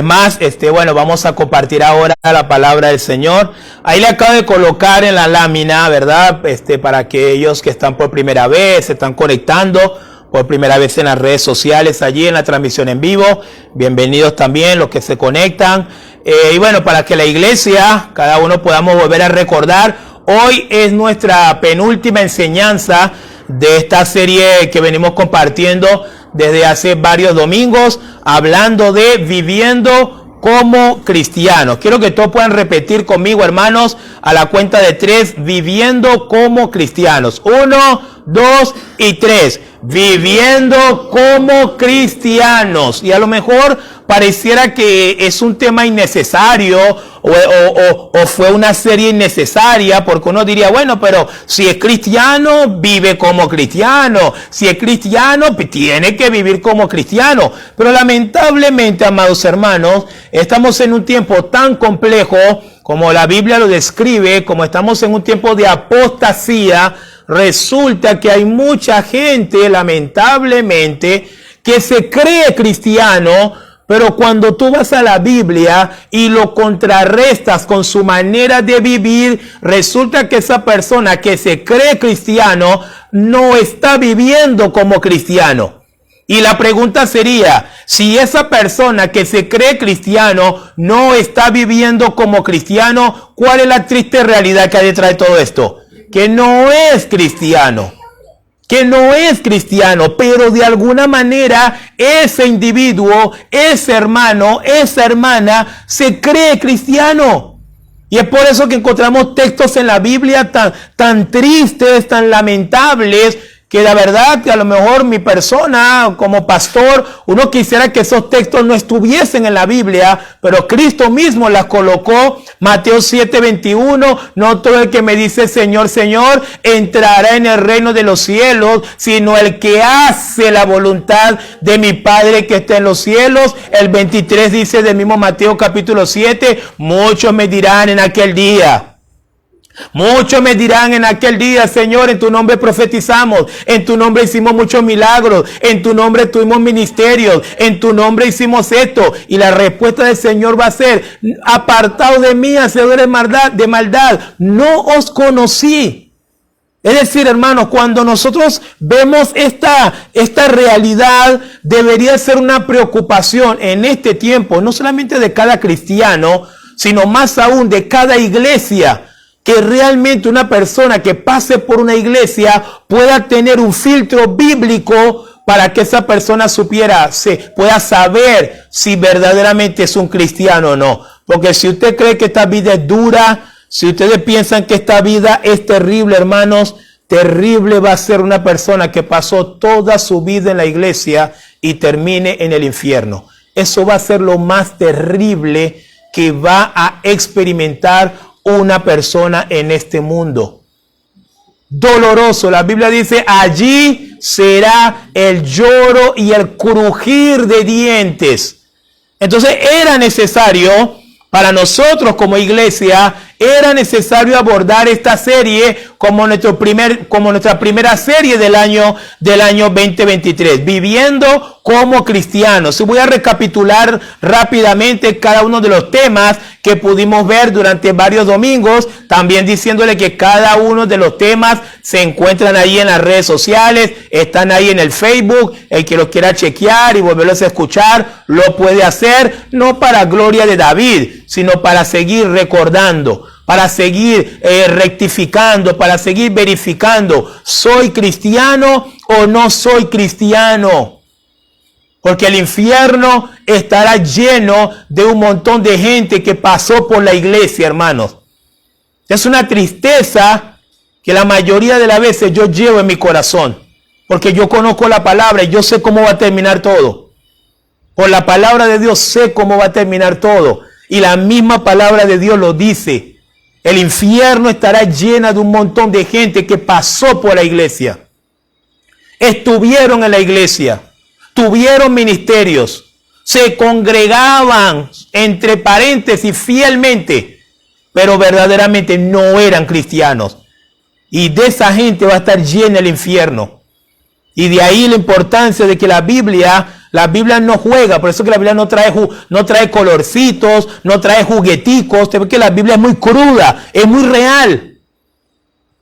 Más, bueno, vamos a compartir ahora la palabra del Señor. Ahí le acabo de colocar en la lámina, ¿verdad? Para aquellos que están por primera vez, se están conectando por primera vez en las redes sociales, allí en la transmisión en vivo. Bienvenidos también los que se conectan. Y bueno, para que la iglesia, cada uno podamos volver a recordar, hoy es nuestra penúltima enseñanza de esta serie que venimos compartiendo desde hace varios domingos, hablando de viviendo como cristianos. Quiero que todos puedan repetir conmigo, hermanos, a la cuenta de 3, viviendo como cristianos. 1, 2 y 3. Viviendo como cristianos. Y a lo mejor pareciera que es un tema innecesario o fue una serie innecesaria, porque uno diría, bueno, pero si es cristiano, vive como cristiano. Si es cristiano, tiene que vivir como cristiano. Pero lamentablemente, amados hermanos, estamos en un tiempo tan complejo como la Biblia lo describe, como estamos en un tiempo de apostasía. Resulta que hay mucha gente, lamentablemente, que se cree cristiano, pero cuando tú vas a la Biblia y lo contrarrestas con su manera de vivir, resulta que esa persona que se cree cristiano no está viviendo como cristiano. Y la pregunta sería, si esa persona que se cree cristiano no está viviendo como cristiano, ¿cuál es la triste realidad que hay detrás de todo esto? Que no es cristiano. Que no es cristiano, pero de alguna manera ese individuo, ese hermano, esa hermana se cree cristiano. Y es por eso que encontramos textos en la Biblia tan tristes, tan lamentables, que la verdad que a lo mejor mi persona como pastor, uno quisiera que esos textos no estuviesen en la Biblia, pero Cristo mismo las colocó. Mateo 7:21, no todo el que me dice Señor, Señor, entrará en el reino de los cielos, sino el que hace la voluntad de mi Padre que está en los cielos. El 23 dice del mismo Mateo capítulo 7, muchos me dirán en aquel día. Muchos me dirán en aquel día, Señor, en tu nombre profetizamos, en tu nombre hicimos muchos milagros, en tu nombre tuvimos ministerios, en tu nombre hicimos esto. Y la respuesta del Señor va a ser, apartados de mí, hacedores de maldad, no os conocí. Es decir, hermanos, cuando nosotros vemos esta realidad, debería ser una preocupación en este tiempo, no solamente de cada cristiano, sino más aún de cada iglesia. Que realmente una persona que pase por una iglesia pueda tener un filtro bíblico para que esa persona pueda saber si verdaderamente es un cristiano o no. Porque si usted cree que esta vida es dura, si ustedes piensan que esta vida es terrible, hermanos, terrible va a ser una persona que pasó toda su vida en la iglesia y termine en el infierno. Eso va a ser lo más terrible que va a experimentar una persona en este mundo. Doloroso. La Biblia dice, allí será el lloro y el crujir de dientes. Entonces era necesario para nosotros como iglesia, era necesario abordar esta serie como nuestra primera serie del año 2023, viviendo como cristianos. Y voy a recapitular rápidamente cada uno de los temas que pudimos ver durante varios domingos, también diciéndole que cada uno de los temas se encuentran ahí en las redes sociales, están ahí en el Facebook. El que los quiera chequear y volverlos a escuchar, lo puede hacer, no para gloria de David, sino para seguir recordando, para seguir rectificando, para seguir verificando, ¿soy cristiano o no soy cristiano? Porque el infierno estará lleno de un montón de gente que pasó por la iglesia, hermanos. Es una tristeza que la mayoría de las veces yo llevo en mi corazón, porque yo conozco la palabra y yo sé cómo va a terminar todo. Por la palabra de Dios sé cómo va a terminar todo. Y la misma palabra de Dios lo dice. El infierno estará lleno de un montón de gente que pasó por la iglesia. Estuvieron en la iglesia. Tuvieron ministerios. Se congregaban, entre paréntesis, fielmente. Pero verdaderamente no eran cristianos. Y de esa gente va a estar llena el infierno. Y de ahí la importancia de que la Biblia La Biblia no juega, por eso que la Biblia no trae colorcitos, no trae jugueticos. Usted ve que la Biblia es muy cruda, es muy real.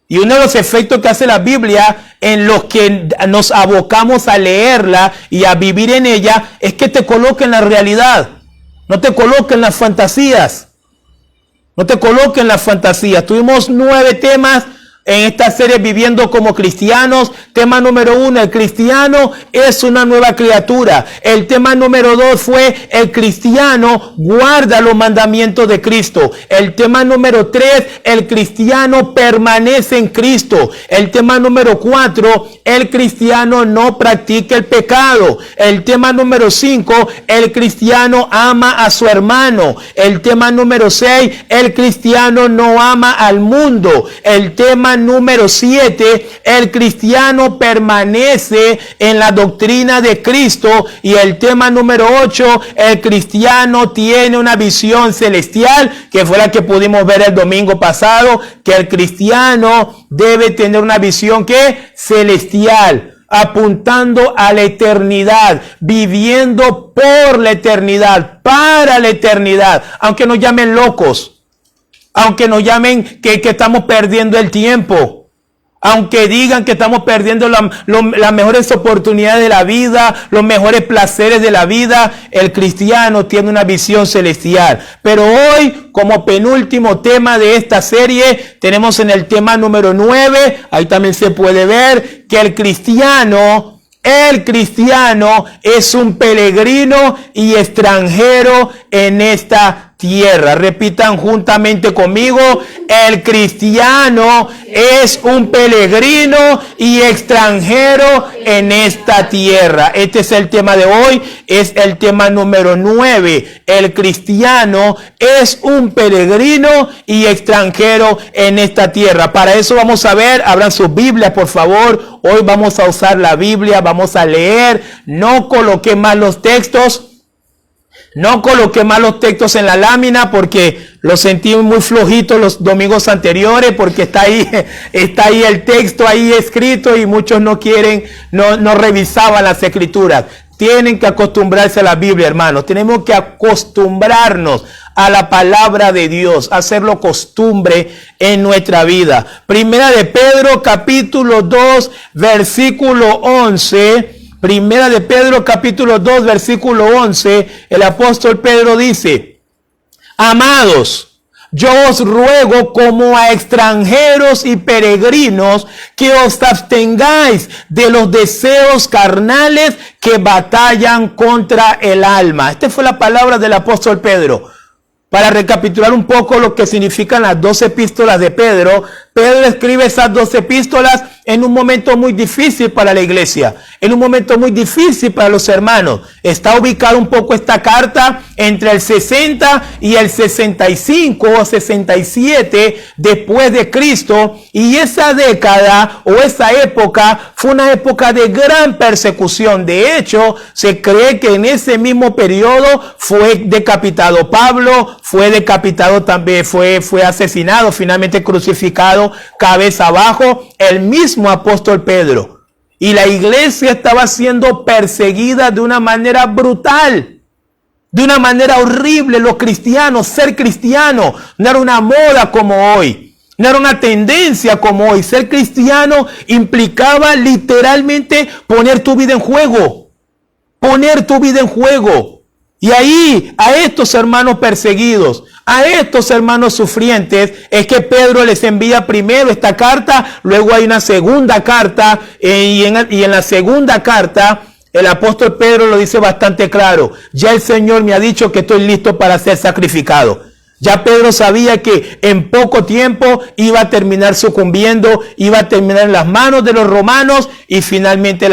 Y uno de los efectos que hace la Biblia en los que nos abocamos a leerla y a vivir en ella es que te coloca en la realidad. No te coloca en las fantasías. No te coloca en las fantasías. Tuvimos 9 temas en esta serie Viviendo como Cristianos. Tema número 1, el cristiano es una nueva criatura. El tema número 2 fue el cristiano guarda los mandamientos de Cristo. El tema número 3, el cristiano permanece en Cristo. El tema número 4, el cristiano no practica el pecado. El tema número 5, el cristiano ama a su hermano. El tema número 6, el cristiano no ama al mundo. El tema número 7, el cristiano permanece en la doctrina de Cristo. Y el tema número 8, el cristiano tiene una visión celestial, que fue la que pudimos ver el domingo pasado, que el cristiano debe tener una visión que celestial, apuntando a la eternidad, viviendo por la eternidad, para la eternidad, aunque nos llamen locos. Aunque nos llamen que estamos perdiendo el tiempo, aunque digan que estamos perdiendo las mejores oportunidades de la vida, los mejores placeres de la vida, el cristiano tiene una visión celestial. Pero hoy, como penúltimo tema de esta serie, tenemos en el tema número 9, ahí también se puede ver que el cristiano es un peregrino y extranjero en esta tierra. Repitan juntamente conmigo: el cristiano es un peregrino y extranjero en esta tierra. Este es el tema de hoy, es el tema número 9. El cristiano es un peregrino y extranjero en esta tierra. Para eso vamos a ver, abran sus Biblias por favor. Hoy vamos a usar la Biblia, vamos a leer. No coloqué más los textos. No coloqué más los textos en la lámina porque los sentí muy flojitos los domingos anteriores, porque está ahí el texto ahí escrito y muchos no revisaban las escrituras. Tienen que acostumbrarse a la Biblia, hermanos. Tenemos que acostumbrarnos a la palabra de Dios, hacerlo costumbre en nuestra vida. Primera de Pedro, capítulo 2, versículo 11. Primera de Pedro capítulo 2 versículo 11, el apóstol Pedro dice: amados, yo os ruego como a extranjeros y peregrinos que os abstengáis de los deseos carnales que batallan contra el alma. Esta fue la palabra del apóstol Pedro. Para recapitular un poco lo que significan las 2 epístolas de Pedro, Pedro escribe esas 2 epístolas en un momento muy difícil para la iglesia, en un momento muy difícil para los hermanos. Está ubicada un poco esta carta entre el 60 y el 65 o 67 después de Cristo, y esa década o esa época fue una época de gran persecución. De hecho, se cree que en ese mismo periodo fue decapitado Pablo, fue decapitado también, fue asesinado, finalmente crucificado cabeza abajo el mismo apóstol Pedro. Y la iglesia estaba siendo perseguida de una manera brutal, de una manera horrible. Los cristianos, ser cristiano no era una moda como hoy, no era una tendencia como hoy. Ser cristiano implicaba literalmente poner tu vida en juego, poner tu vida en juego. Y ahí, a estos hermanos perseguidos, a estos hermanos sufrientes, es que Pedro les envía primero esta carta, luego hay una segunda carta, y en la segunda carta, el apóstol Pedro lo dice bastante claro: ya el Señor me ha dicho que estoy listo para ser sacrificado. Ya Pedro sabía que en poco tiempo iba a terminar sucumbiendo, iba a terminar en las manos de los romanos, y finalmente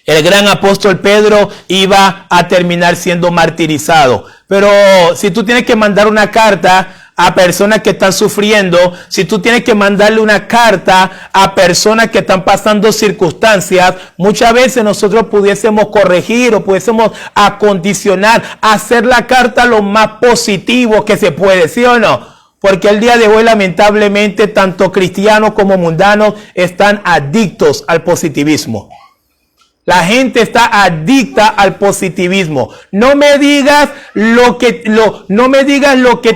el gran apóstol Pedro iba a terminar siendo martirizado. Pero si tú tienes que mandar una carta a personas que están sufriendo, si tú tienes que mandarle una carta a personas que están pasando circunstancias, muchas veces nosotros pudiésemos corregir o pudiésemos acondicionar, hacer la carta lo más positivo que se puede, ¿sí o no? Porque el día de hoy, lamentablemente, tanto cristianos como mundanos están adictos al positivismo. La gente está adicta al positivismo. No me digas lo que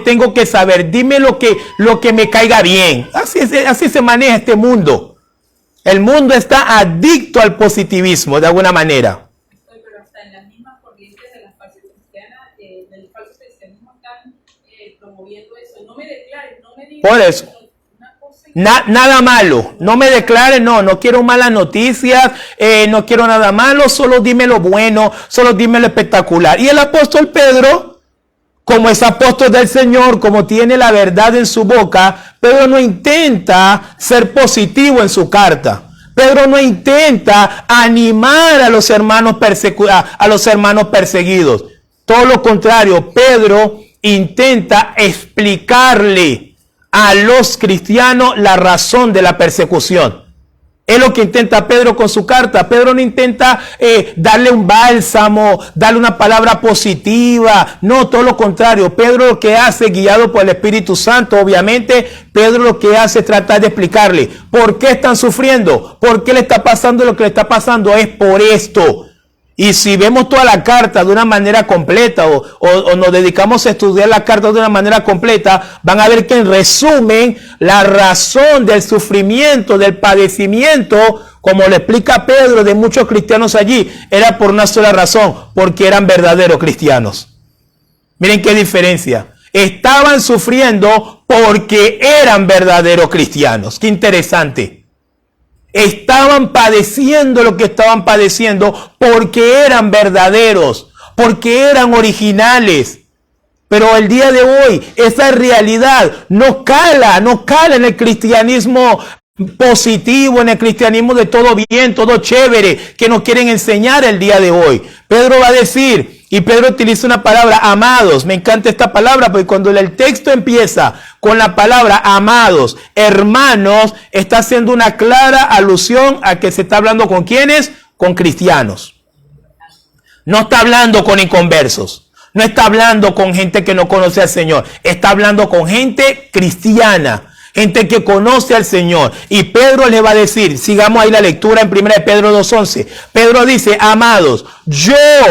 tengo que saber. Dime lo que me caiga bien. Así se maneja este mundo. El mundo está adicto al positivismo de alguna manera. Pero hasta en las mismas corrientes de las falsas cristianas, del falso cristianismo están promoviendo eso. No me declares, no me digas. Por eso. Nada malo, no me declares, no quiero malas noticias, no quiero nada malo, solo dime lo bueno, solo dime lo espectacular. Y el apóstol Pedro, como es apóstol del Señor, como tiene la verdad en su boca, Pedro no intenta ser positivo en su carta. Pedro no intenta animar a los hermanos perseguidos. Todo lo contrario, Pedro intenta explicarle a los cristianos la razón de la persecución. Es lo que intenta Pedro con su carta. Pedro no intenta darle un bálsamo, darle una palabra positiva. No, todo lo contrario. Pedro lo que hace, guiado por el Espíritu Santo, obviamente, Pedro lo que hace es tratar de explicarle por qué están sufriendo, por qué le está pasando lo que le está pasando. Es por esto. Y si vemos toda la carta de una manera completa o nos dedicamos a estudiar la carta de una manera completa, van a ver que en resumen la razón del sufrimiento, del padecimiento, como le explica Pedro de muchos cristianos allí, era por una sola razón, porque eran verdaderos cristianos. Miren qué diferencia. Estaban sufriendo porque eran verdaderos cristianos. Qué interesante. Estaban padeciendo lo que estaban padeciendo porque eran verdaderos, porque eran originales. Pero el día de hoy, esa realidad no cala en el cristianismo positivo, en el cristianismo de todo bien, todo chévere, que nos quieren enseñar el día de hoy. Pedro va a decir, y Pedro utiliza una palabra, amados. Me encanta esta palabra porque cuando el texto empieza con la palabra amados, hermanos, está haciendo una clara alusión a que se está hablando con ¿quiénes? Con cristianos. No está hablando con inconversos. No está hablando con gente que no conoce al Señor. Está hablando con gente cristiana. Gente que conoce al Señor. Y Pedro le va a decir, sigamos ahí la lectura en 1 Pedro 2:11. Pedro dice, amados,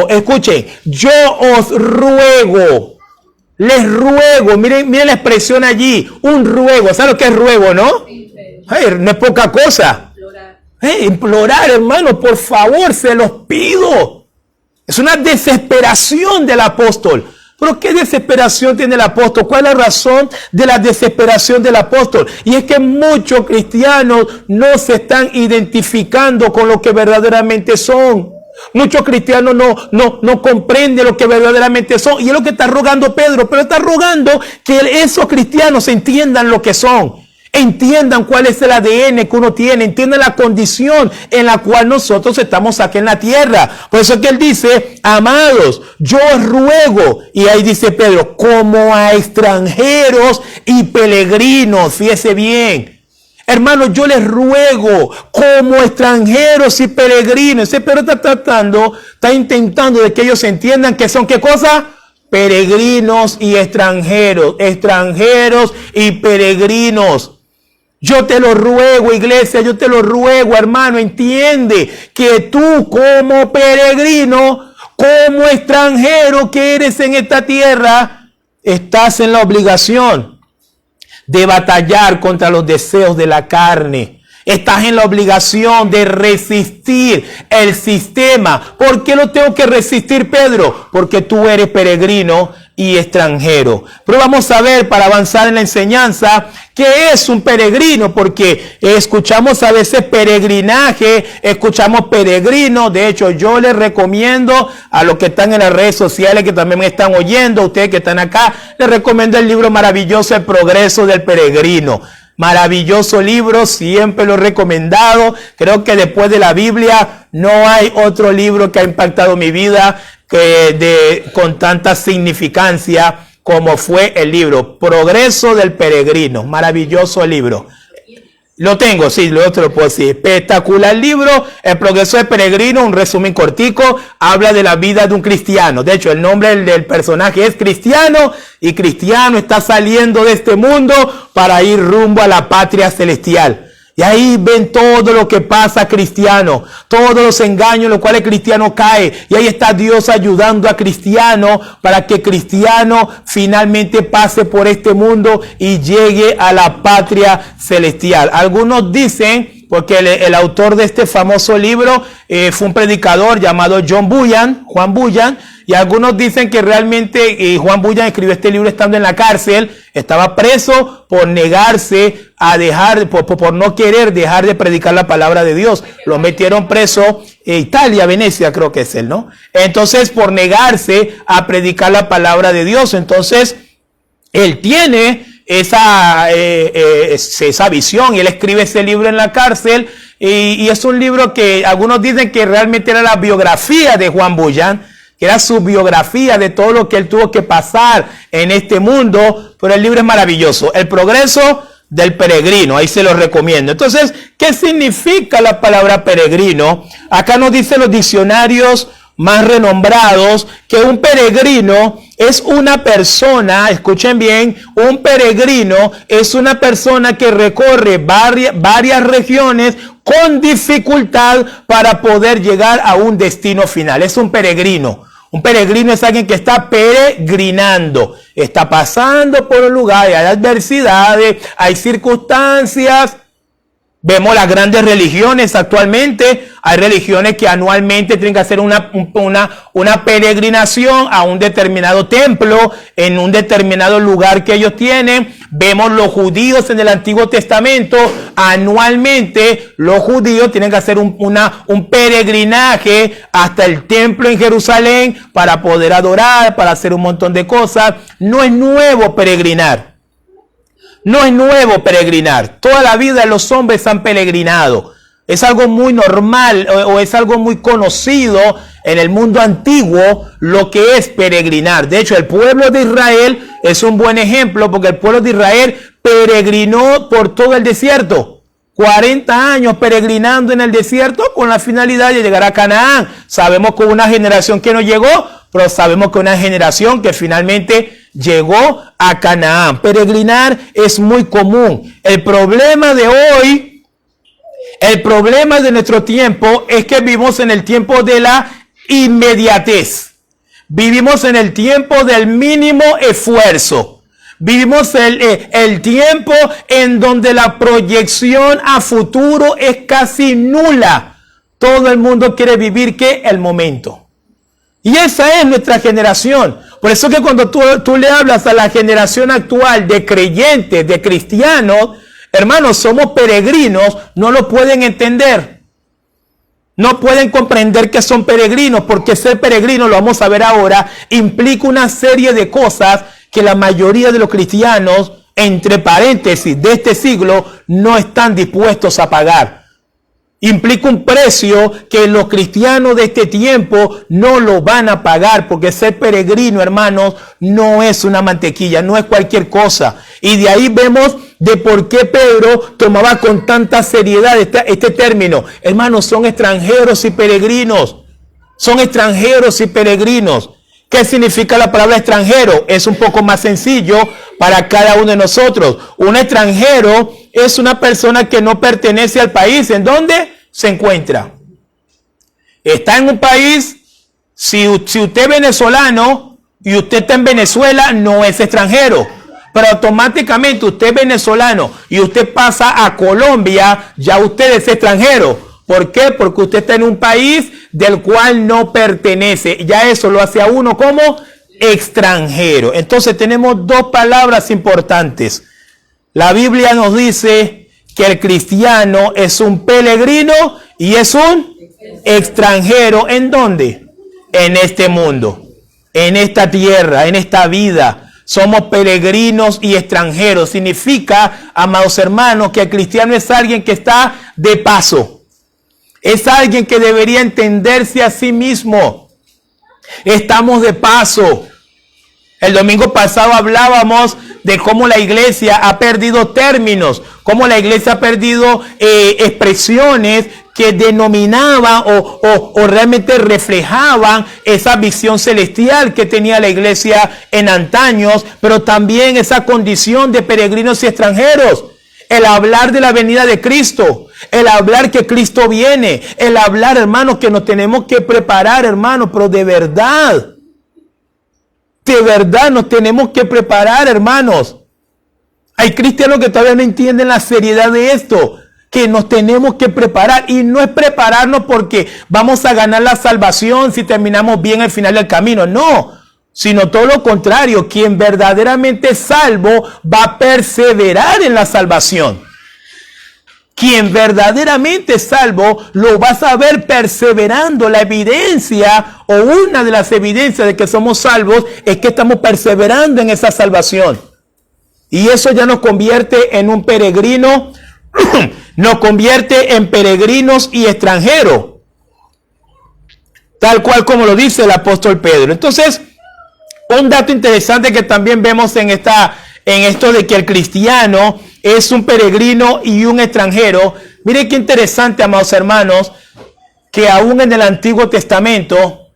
escuchen, yo os ruego, les ruego, miren la expresión allí, un ruego. ¿Saben lo que es ruego, no? No es poca cosa. Implorar, hermano, por favor, se los pido. Es una desesperación del apóstol. ¿Pero qué desesperación tiene el apóstol? ¿Cuál es la razón de la desesperación del apóstol? Y es que muchos cristianos no se están identificando con lo que verdaderamente son. Muchos cristianos no comprenden lo que verdaderamente son. Y es lo que está rogando Pedro. Pero está rogando que esos cristianos entiendan lo que son. Entiendan cuál es el ADN que uno tiene, entiendan la condición en la cual nosotros estamos aquí en la tierra. Por eso es que él dice, amados, yo os ruego, y ahí dice Pedro, como a extranjeros y peregrinos, fíjese bien. Hermanos, yo les ruego como extranjeros y peregrinos. Ese Pedro está intentando de que ellos entiendan que son, ¿qué cosa? Peregrinos y extranjeros y peregrinos. Yo te lo ruego, iglesia, yo te lo ruego, hermano, entiende que tú como peregrino, como extranjero que eres en esta tierra, estás en la obligación de batallar contra los deseos de la carne. Estás en la obligación de resistir el sistema. ¿Por qué lo tengo que resistir, Pedro? Porque tú eres peregrino y extranjero. Pero vamos a ver, para avanzar en la enseñanza, ¿qué es un peregrino? Porque escuchamos a veces peregrinaje, escuchamos peregrino. De hecho, yo les recomiendo a los que están en las redes sociales, que también me están oyendo, ustedes que están acá, les recomiendo el libro maravilloso, El Progreso del Peregrino. Maravilloso libro, siempre lo he recomendado. Creo que después de la Biblia no hay otro libro que ha impactado mi vida con tanta significancia como fue el libro Progreso del Peregrino. Maravilloso libro. Lo tengo, sí, lo otro lo puedo decir. Espectacular libro, El Progreso del Peregrino, un resumen cortico, habla de la vida de un cristiano. De hecho, el nombre del personaje es Cristiano, y Cristiano está saliendo de este mundo para ir rumbo a la patria celestial. Y ahí ven todo lo que pasa cristiano, todos los engaños en los cuales cristiano cae. Y ahí está Dios ayudando a cristiano para que cristiano finalmente pase por este mundo y llegue a la patria celestial. Algunos dicen, porque el autor de este famoso libro fue un predicador llamado Juan Bunyan, y algunos dicen que realmente Juan Bunyan escribió este libro estando en la cárcel, estaba preso por negarse a dejar, por no querer dejar de predicar la palabra de Dios. Lo metieron preso en Italia, Venecia creo que es él, ¿no? Entonces, por negarse a predicar la palabra de Dios. Entonces, él tiene esa visión y él escribe ese libro en la cárcel y es un libro que algunos dicen que realmente era la biografía de Juan Bunyan, que era su biografía de todo lo que él tuvo que pasar en este mundo, pero el libro es maravilloso. El progreso del peregrino, ahí se lo recomiendo. Entonces, ¿qué significa la palabra peregrino? Acá nos dicen los diccionarios más renombrados que un peregrino es una persona, escuchen bien, un peregrino es una persona que recorre varias regiones con dificultad para poder llegar a un destino final. Es un peregrino. Un peregrino es alguien que está peregrinando, está pasando por un lugar, hay adversidades, hay circunstancias. Vemos las grandes religiones actualmente. Hay religiones que anualmente tienen que hacer una peregrinación a un determinado templo, en un determinado lugar que ellos tienen. Vemos los judíos en el Antiguo Testamento. Anualmente los judíos tienen que hacer un peregrinaje hasta el templo en Jerusalén para poder adorar, para hacer un montón de cosas. No es nuevo peregrinar. No es nuevo peregrinar. Toda la vida los hombres han peregrinado. Es algo muy normal o es algo muy conocido en el mundo antiguo lo que es peregrinar. De hecho, el pueblo de Israel es un buen ejemplo porque el pueblo de Israel peregrinó por todo el desierto. 40 años peregrinando en el desierto con la finalidad de llegar a Canaán. Sabemos que hubo una generación que no llegó, pero sabemos que una generación que finalmente llegó a Canaán. Peregrinar es muy común. El problema de hoy, el problema de nuestro tiempo es que vivimos en el tiempo de la inmediatez. Vivimos en el tiempo del mínimo esfuerzo. Vivimos el tiempo en donde la proyección a futuro es casi nula. Todo el mundo quiere vivir ¿qué? El momento. Y esa es nuestra generación. Por eso que cuando tú le hablas a la generación actual de creyentes, de cristianos, hermanos, somos peregrinos, no lo pueden entender. No pueden comprender que son peregrinos, porque ser peregrino, lo vamos a ver ahora, implica una serie de cosas que la mayoría de los cristianos, entre paréntesis, de este siglo, no están dispuestos a pagar. Implica un precio que los cristianos de este tiempo no lo van a pagar, porque ser peregrino, hermanos, no es una mantequilla, no es cualquier cosa. Y de ahí vemos de por qué Pedro tomaba con tanta seriedad este término. Hermanos, son extranjeros y peregrinos. Son extranjeros y peregrinos. ¿Qué significa la palabra extranjero? Es un poco más sencillo para cada uno de nosotros. Un extranjero es una persona que no pertenece al país. ¿En dónde se encuentra? Está en un país. Si usted es venezolano y usted está en Venezuela, no es extranjero. Pero automáticamente usted es venezolano y usted pasa a Colombia, ya usted es extranjero. ¿Por qué? Porque usted está en un país del cual no pertenece. Ya eso lo hace a uno como extranjero. Entonces tenemos dos palabras importantes. La Biblia nos dice que el cristiano es un peregrino y es un extranjero. ¿En dónde? En este mundo, en esta tierra, en esta vida. Somos peregrinos y extranjeros. Significa, amados hermanos, que el cristiano es alguien que está de paso. Es alguien que debería entenderse a sí mismo. Estamos de paso. El domingo pasado hablábamos de cómo la iglesia ha perdido términos, cómo la iglesia ha perdido expresiones que denominaban o realmente reflejaban esa visión celestial que tenía la iglesia en antaños, pero también esa condición de peregrinos y extranjeros. el hablar de la venida de Cristo, el hablar que Cristo viene, el hablar, hermanos, que nos tenemos que preparar, hermanos, pero de verdad nos tenemos que preparar, hermanos. Hay cristianos que todavía no entienden la seriedad de esto, que nos tenemos que preparar, y no es prepararnos porque vamos a ganar la salvación si terminamos bien al final del camino, no, sino todo lo contrario. Quien verdaderamente es salvo va a perseverar en la salvación. Quien verdaderamente es salvo lo vas a ver perseverando. La evidencia, o una de las evidencias de que somos salvos, es que estamos perseverando en esa salvación. Y eso ya nos convierte en un peregrino, nos convierte en peregrinos y extranjeros, tal cual como lo dice el apóstol Pedro. Entonces, un dato interesante que también vemos en esto de que el cristiano es un peregrino y un extranjero. Miren qué interesante, amados hermanos, que aún en el Antiguo Testamento,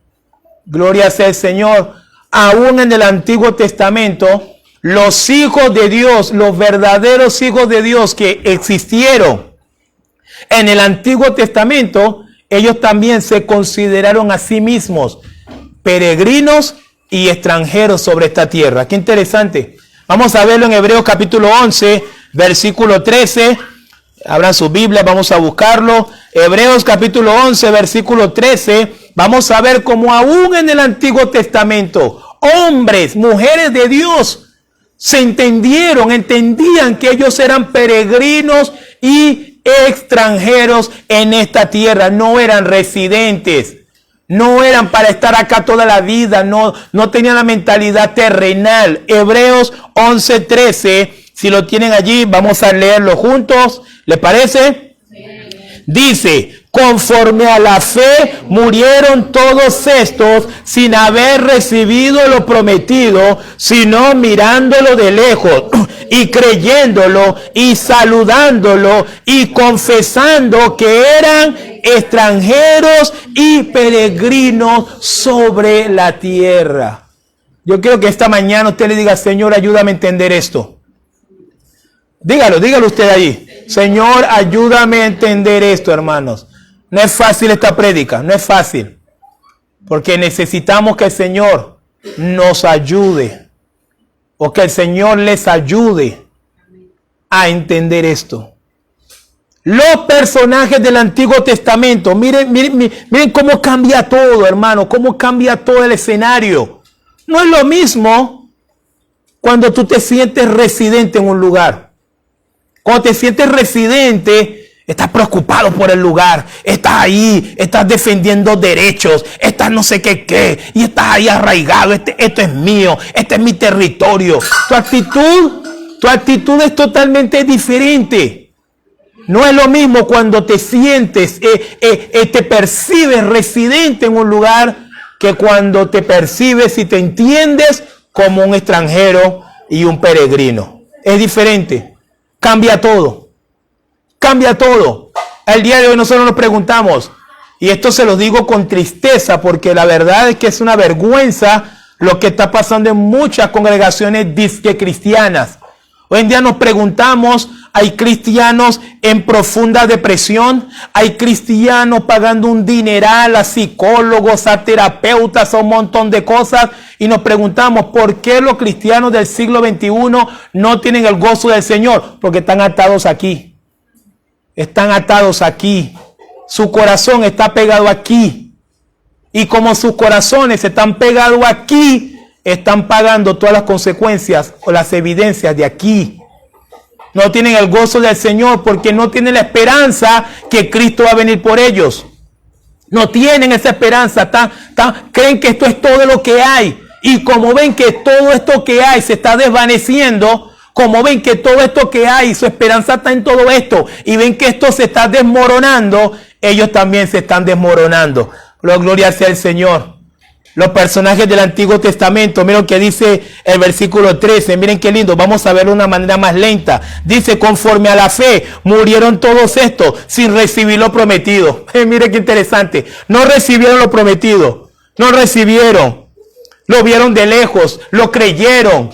gloria sea el Señor, aún en el Antiguo Testamento, los hijos de Dios, los verdaderos hijos de Dios que existieron en el Antiguo Testamento, ellos también se consideraron a sí mismos peregrinos y extranjeros sobre esta tierra. Qué interesante. Vamos a verlo en Hebreos capítulo 11, versículo 13. Abran su Biblia, vamos a buscarlo. Hebreos capítulo 11, versículo 13. Vamos a ver cómo aún en el Antiguo Testamento, hombres, mujeres de Dios, entendían que ellos eran peregrinos y extranjeros en esta tierra. No eran residentes, no eran para estar acá toda la vida, no tenían la mentalidad terrenal. Hebreos 11:13, si lo tienen allí, vamos a leerlo juntos. ¿Les parece? Dice: conforme a la fe murieron todos estos sin haber recibido lo prometido, sino mirándolo de lejos y creyéndolo y saludándolo y confesando que eran extranjeros y peregrinos sobre la tierra. Yo quiero que esta mañana usted le diga: Señor, ayúdame a entender esto. Dígalo usted ahí. Señor, ayúdame a entender esto, hermanos. No es fácil esta prédica, no es fácil. Porque necesitamos que el Señor nos ayude. O que el Señor les ayude a entender esto. Los personajes del Antiguo Testamento, miren cómo cambia todo, hermano. Cómo cambia todo el escenario. No es lo mismo cuando tú te sientes residente en un lugar. Cuando te sientes residente, estás preocupado por el lugar, estás ahí, estás defendiendo derechos, estás no sé qué, y estás ahí arraigado. Esto es mío, este es mi territorio. Tu actitud es totalmente diferente. No es lo mismo cuando te sientes, te percibes residente en un lugar, que cuando te percibes y te entiendes como un extranjero y un peregrino. Es diferente. Cambia todo. Cambia todo. El día de hoy nosotros nos preguntamos, y esto se lo digo con tristeza, porque la verdad es que es una vergüenza lo que está pasando en muchas congregaciones disque cristianas. Hoy en día nos preguntamos, hay cristianos en profunda depresión, hay cristianos pagando un dineral a psicólogos, a terapeutas, a un montón de cosas, y nos preguntamos, ¿por qué los cristianos del siglo XXI no tienen el gozo del Señor? Porque están atados aquí. Están atados aquí. Su corazón está pegado aquí. Y como sus corazones están pegados aquí, están pagando todas las consecuencias o las evidencias de aquí. No tienen el gozo del Señor porque no tienen la esperanza que Cristo va a venir por ellos. No tienen esa esperanza. Creen que esto es todo lo que hay. Y como ven que todo esto que hay se está desvaneciendo, como ven que todo esto que hay, su esperanza está en todo esto, y ven que esto se está desmoronando, ellos también se están desmoronando. Gloria sea el Señor. Los personajes del Antiguo Testamento, miren que dice el versículo 13, miren qué lindo, vamos a verlo de una manera más lenta. Dice, conforme a la fe, murieron todos estos sin recibir lo prometido. Miren qué interesante, no recibieron lo prometido, no recibieron, lo vieron de lejos, lo creyeron.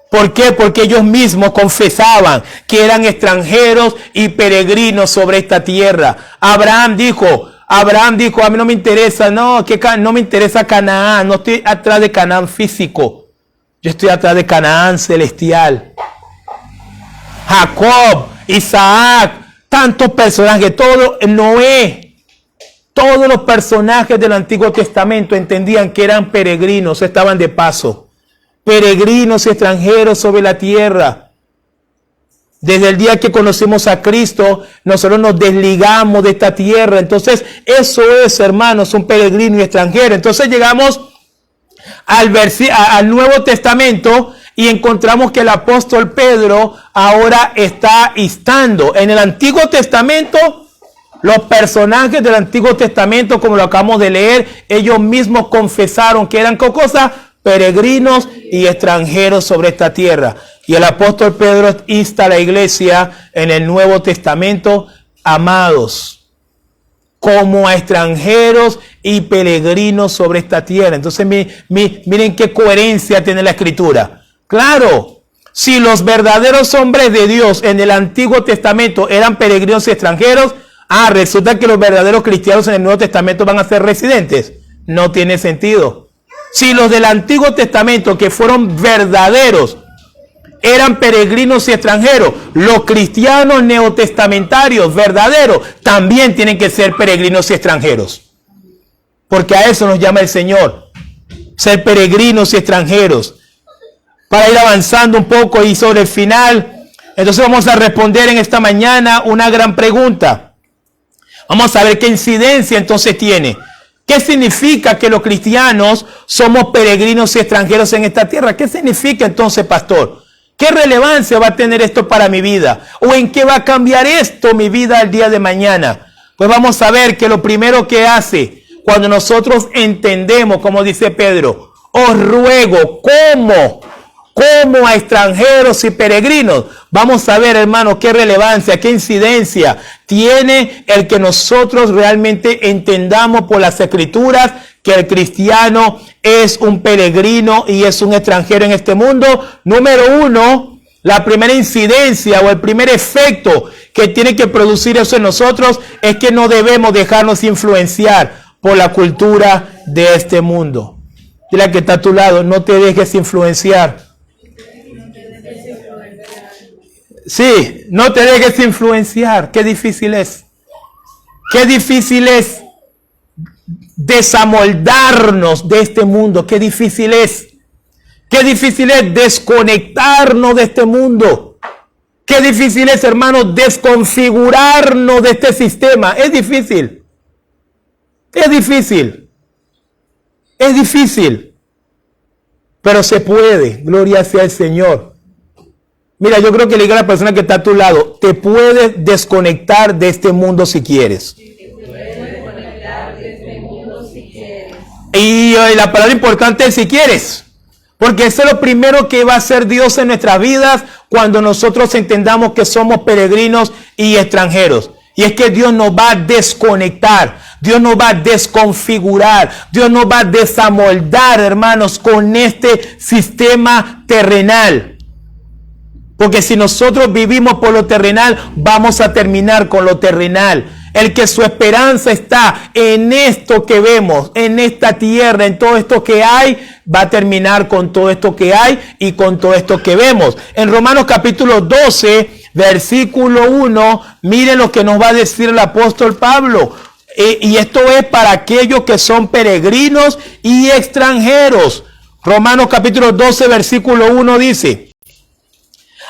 ¿Por qué? Porque ellos mismos confesaban que eran extranjeros y peregrinos sobre esta tierra. Abraham dijo, a mí no me interesa, no me interesa Canaán, no estoy atrás de Canaán físico, yo estoy atrás de Canaán celestial. Jacob, Isaac, tantos personajes, Noé, todos los personajes del Antiguo Testamento entendían que eran peregrinos, estaban de paso. Peregrinos y extranjeros sobre la tierra. Desde el día que conocemos a Cristo, nosotros nos desligamos de esta tierra. Entonces, eso es, hermanos, un peregrino y extranjero. Entonces llegamos al Nuevo Testamento y encontramos que el apóstol Pedro ahora está instando. En el Antiguo Testamento, los personajes del Antiguo Testamento, como lo acabamos de leer, ellos mismos confesaron que eran cosas peregrinos y extranjeros sobre esta tierra. Y el apóstol Pedro insta a la iglesia en el Nuevo Testamento, amados, como a extranjeros y peregrinos sobre esta tierra. Entonces miren qué coherencia tiene la Escritura. Claro, si los verdaderos hombres de Dios en el Antiguo Testamento eran peregrinos y extranjeros, resulta que los verdaderos cristianos en el Nuevo Testamento van a ser residentes. No tiene sentido. Si los del Antiguo Testamento, que fueron verdaderos, eran peregrinos y extranjeros, los cristianos neotestamentarios verdaderos también tienen que ser peregrinos y extranjeros. Porque a eso nos llama el Señor, ser peregrinos y extranjeros. Para ir avanzando un poco y sobre el final, entonces vamos a responder en esta mañana una gran pregunta. Vamos a ver qué incidencia entonces tiene. ¿Qué significa que los cristianos somos peregrinos y extranjeros en esta tierra? ¿Qué significa entonces, pastor? ¿Qué relevancia va a tener esto para mi vida? ¿O en qué va a cambiar esto mi vida el día de mañana? Pues vamos a ver que lo primero que hace cuando nosotros entendemos, como dice Pedro, os ruego, como a extranjeros y peregrinos. Vamos a ver, hermanos, qué relevancia, qué incidencia tiene el que nosotros realmente entendamos por las Escrituras que el cristiano es un peregrino y es un extranjero en este mundo. Número uno, la primera incidencia o el primer efecto que tiene que producir eso en nosotros es que no debemos dejarnos influenciar por la cultura de este mundo. Dile al que está a tu lado, no te dejes influenciar. Sí, no te dejes influenciar. Qué difícil es. Qué difícil es desamoldarnos de este mundo. Qué difícil es. Qué difícil es desconectarnos de este mundo. Qué difícil es, hermanos, desconfigurarnos de este sistema. Es difícil. Es difícil. Es difícil. Pero se puede. Gloria sea al Señor. Mira, yo creo que le diga a la persona que está a tu lado, te puedes desconectar de este mundo si quieres. Y la palabra importante es si quieres. Porque eso es lo primero que va a hacer Dios en nuestras vidas cuando nosotros entendamos que somos peregrinos y extranjeros. Y es que Dios nos va a desconectar, Dios nos va a desconfigurar, Dios nos va a desamoldar, hermanos, con este sistema terrenal. Porque si nosotros vivimos por lo terrenal, vamos a terminar con lo terrenal. El que su esperanza está en esto que vemos, en esta tierra, en todo esto que hay, va a terminar con todo esto que hay y con todo esto que vemos. En Romanos capítulo 12, versículo 1, miren lo que nos va a decir el apóstol Pablo. Y esto es para aquellos que son peregrinos y extranjeros. Romanos capítulo 12, versículo 1 dice: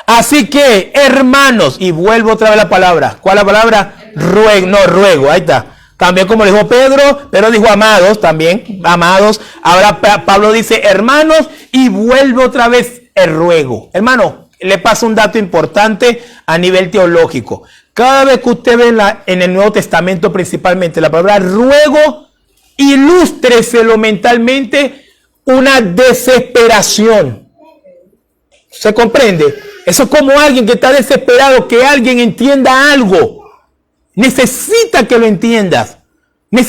así que, hermanos, y vuelvo otra vez la palabra. ¿Cuál es la palabra? Ruego, ahí está. También como dijo Pedro, pero dijo amados también, amados. Ahora Pablo dice hermanos y vuelve otra vez el ruego. Hermano, le paso un dato importante a nivel teológico. Cada vez que usted ve en el Nuevo Testamento principalmente la palabra ruego, ilústreselo mentalmente una desesperación. ¿Se comprende? Eso es como alguien que está desesperado, que alguien entienda algo. Necesita que lo entiendas. Le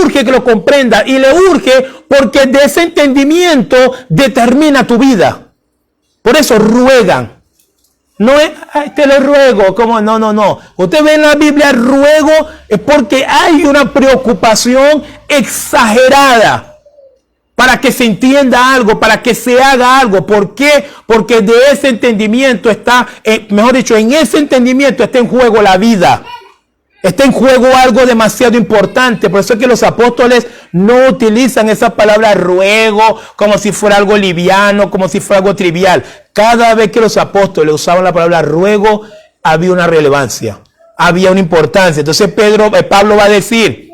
urge que lo comprenda. Y le urge porque de ese entendimiento determina tu vida. Por eso ruegan. No es, ay, te lo ruego, como no. Usted ve en la Biblia ruego es porque hay una preocupación exagerada para que se entienda algo, para que se haga algo. ¿Por qué? Porque de ese entendimiento está, mejor dicho, en ese entendimiento está en juego la vida. Está en juego algo demasiado importante. Por eso es que los apóstoles no utilizan esa palabra ruego como si fuera algo liviano, como si fuera algo trivial. Cada vez que los apóstoles usaban la palabra ruego, había una relevancia, había una importancia. Entonces Pablo va a decir,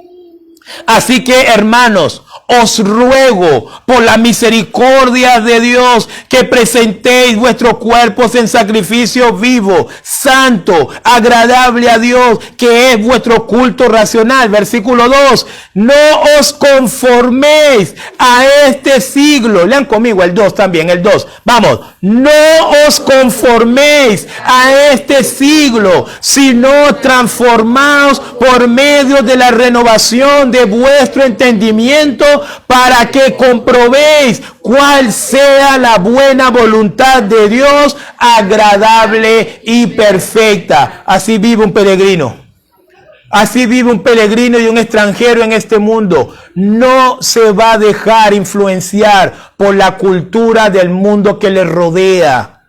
así que hermanos, os ruego por la misericordia de Dios que presentéis vuestros cuerpos en sacrificio vivo, santo, agradable a Dios, que es vuestro culto racional. Versículo 2. No os conforméis a este siglo. Lean conmigo el 2 también, el 2. Vamos. No os conforméis a este siglo, sino transformaos por medio de la renovación de vuestro entendimiento, para que comprobéis cuál sea la buena voluntad de Dios, agradable y perfecta. Así vive un peregrino. Así vive un peregrino y un extranjero en este mundo. No se va a dejar influenciar por la cultura del mundo que le rodea.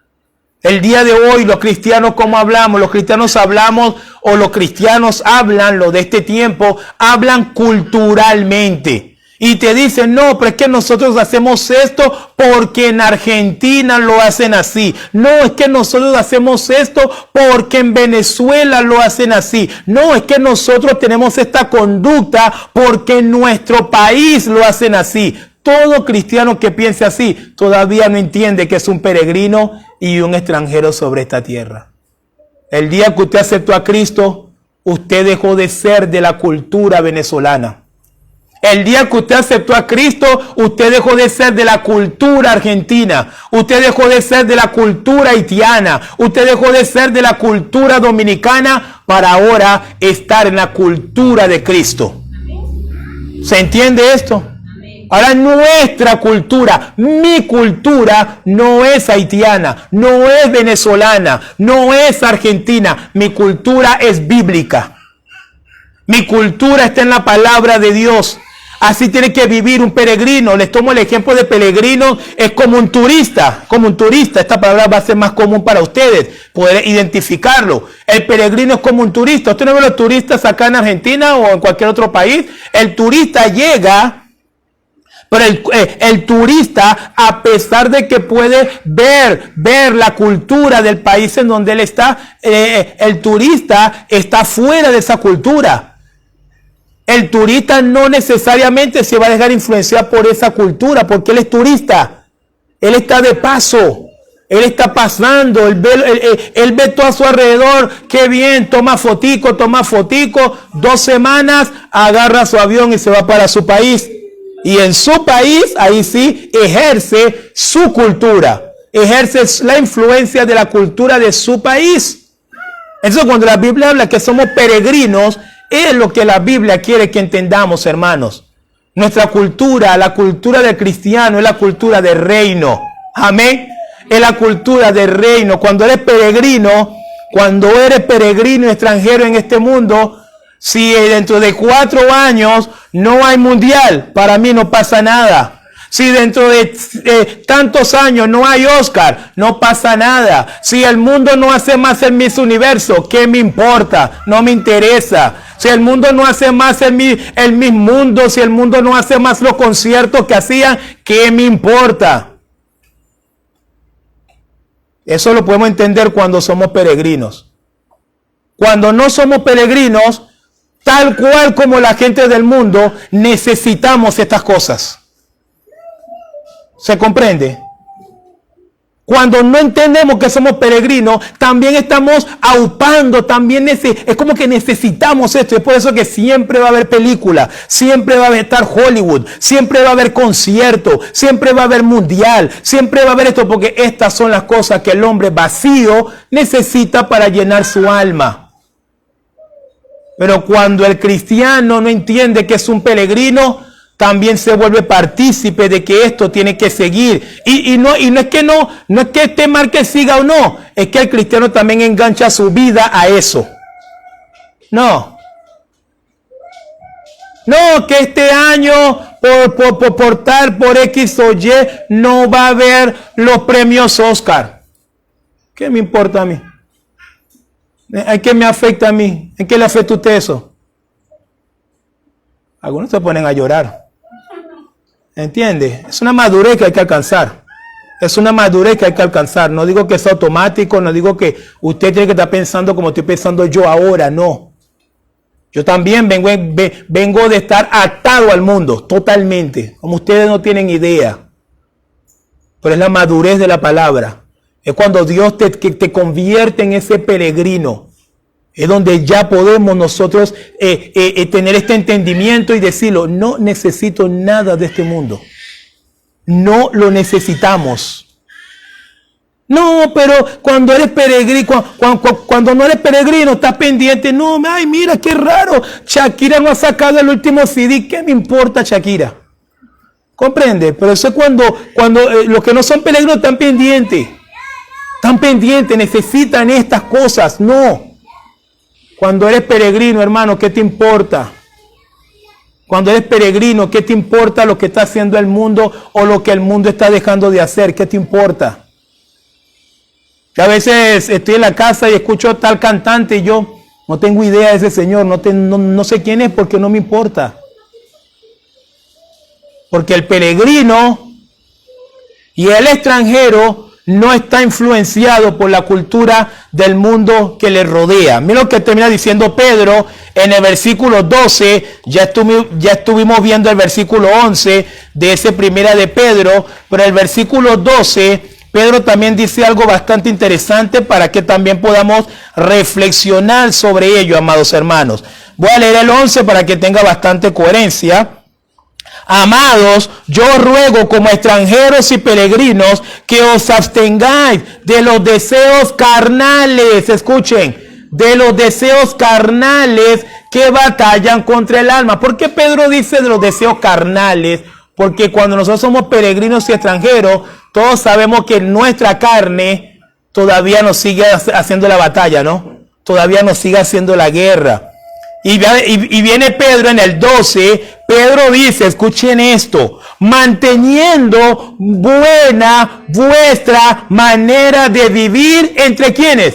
El día de hoy los cristianos, ¿cómo hablamos? Los cristianos hablamos, o los cristianos hablan, lo de este tiempo, hablan culturalmente. Y te dicen, no, pero es que nosotros hacemos esto porque en Argentina lo hacen así. No, es que nosotros hacemos esto porque en Venezuela lo hacen así. No, es que nosotros tenemos esta conducta porque en nuestro país lo hacen así. Todo cristiano que piense así todavía no entiende que es un peregrino y un extranjero sobre esta tierra. El día que usted aceptó a Cristo, usted dejó de ser de la cultura venezolana. El día que usted aceptó a Cristo, usted dejó de ser de la cultura argentina. Usted dejó de ser de la cultura haitiana. Usted dejó de ser de la cultura dominicana para ahora estar en la cultura de Cristo. ¿Se entiende esto? Ahora nuestra cultura, mi cultura no es haitiana, no es venezolana, no es argentina. Mi cultura es bíblica. Mi cultura está en la palabra de Dios. Así tiene que vivir un peregrino. Les tomo el ejemplo de peregrino. Es como un turista. Como un turista. Esta palabra va a ser más común para ustedes. Poder identificarlo. El peregrino es como un turista. Usted no ve los turistas acá en Argentina o en cualquier otro país. El turista llega. Pero el turista, a pesar de que puede ver la cultura del país en donde él está, el turista está fuera de esa cultura. El turista no necesariamente se va a dejar influenciar por esa cultura, porque él es turista. Él está de paso. Él está pasando. Él ve todo a su alrededor. Qué bien, toma fotico. 2 semanas, agarra su avión y se va para su país. Y en su país, ahí sí, ejerce su cultura. Ejerce la influencia de la cultura de su país. Entonces, cuando la Biblia habla que somos peregrinos, es lo que la Biblia quiere que entendamos, hermanos. Nuestra cultura, la cultura del cristiano, es la cultura del reino. Amén. Es la cultura del reino. Cuando eres peregrino y extranjero en este mundo, si dentro de 4 años no hay mundial, para mí no pasa nada. Si dentro de tantos años no hay Oscar, no pasa nada. Si el mundo no hace más el Miss Universo, ¿qué me importa? No me interesa. Si el mundo no hace más el Miss Mundo, si el mundo no hace más los conciertos que hacían, ¿qué me importa? Eso lo podemos entender cuando somos peregrinos. Cuando no somos peregrinos, tal cual como la gente del mundo, necesitamos estas cosas. ¿Se comprende? Cuando no entendemos que somos peregrinos, también estamos aupando, también es como que necesitamos esto. Es por eso que siempre va a haber película, siempre va a estar Hollywood, siempre va a haber concierto, siempre va a haber mundial, siempre va a haber esto, porque estas son las cosas que el hombre vacío necesita para llenar su alma. Pero cuando el cristiano no entiende que es un peregrino, también se vuelve partícipe de que esto tiene que seguir. Y no es que esté mal que siga o no, es que el cristiano también engancha su vida a eso. No, que este año por X o Y no va a haber los premios Oscar. ¿Qué me importa a mí? ¿En qué me afecta a mí? ¿En qué le afecta a usted eso? Algunos se ponen a llorar. ¿Entiende? Es una madurez que hay que alcanzar. Es una madurez que hay que alcanzar. No digo que es automático, no digo que usted tiene que estar pensando como estoy pensando yo ahora, no. Yo también vengo de estar atado al mundo, totalmente. Como ustedes no tienen idea. Pero es la madurez de la palabra. Es cuando Dios te convierte en ese peregrino. Es donde ya podemos nosotros tener este entendimiento y decirlo, no necesito nada de este mundo. No lo necesitamos. No, pero cuando eres peregrino, cuando no eres peregrino, estás pendiente. No, ay, mira, qué raro. Shakira no ha sacado el último CD. ¿Qué me importa Shakira? ¿Comprende? Pero eso es cuando los que no son peregrinos están pendientes. Están pendientes, necesitan estas cosas. No. Cuando eres peregrino, hermano, ¿qué te importa? Cuando eres peregrino, ¿qué te importa lo que está haciendo el mundo o lo que el mundo está dejando de hacer? ¿Qué te importa? A veces estoy en la casa y escucho a tal cantante y yo no tengo idea de ese señor, no sé quién es porque no me importa. Porque el peregrino y el extranjero no está influenciado por la cultura del mundo que le rodea. Mira lo que termina diciendo Pedro en el versículo 12. Ya estuvimos viendo el versículo 11 de ese primera de Pedro, pero el versículo 12, Pedro también dice algo bastante interesante para que también podamos reflexionar sobre ello, amados hermanos. Voy a leer el 11 para que tenga bastante coherencia. Amados, yo ruego como extranjeros y peregrinos que os abstengáis de los deseos carnales. Escuchen, de los deseos carnales que batallan contra el alma. ¿Por qué Pedro dice de los deseos carnales? Porque cuando nosotros somos peregrinos y extranjeros, todos sabemos que nuestra carne todavía nos sigue haciendo la batalla, ¿no? Todavía nos sigue haciendo la guerra. Y viene Pedro en el 12, Pedro dice, escuchen esto, manteniendo buena vuestra manera de vivir, ¿entre quiénes?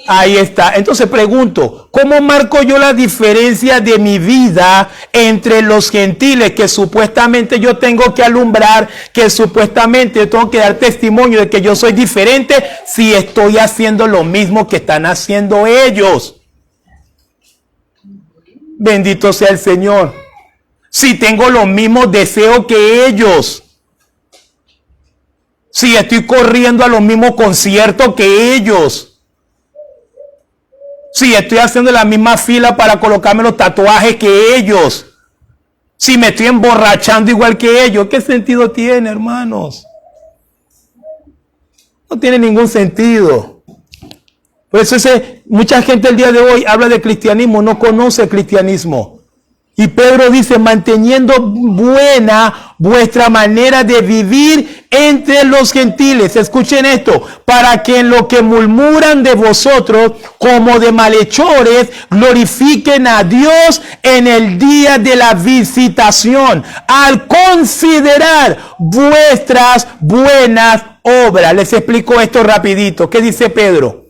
Ahí está. Entonces pregunto, ¿cómo marco yo la diferencia de mi vida entre los gentiles que supuestamente yo tengo que alumbrar, que supuestamente yo tengo que dar testimonio de que yo soy diferente si estoy haciendo lo mismo que están haciendo ellos? Bendito sea el Señor. Si tengo los mismos deseos que ellos. Si estoy corriendo a los mismos conciertos que ellos. Si estoy haciendo la misma fila para colocarme los tatuajes que ellos. Si me estoy emborrachando igual que ellos. ¿Qué sentido tiene, hermanos? No tiene ningún sentido. Por eso mucha gente el día de hoy habla de cristianismo, no conoce el cristianismo. Y Pedro dice, manteniendo buena vuestra manera de vivir entre los gentiles. Escuchen esto, para que en lo que murmuran de vosotros como de malhechores, glorifiquen a Dios en el día de la visitación, al considerar vuestras buenas obras. Les explico esto rapidito. ¿Qué dice Pedro?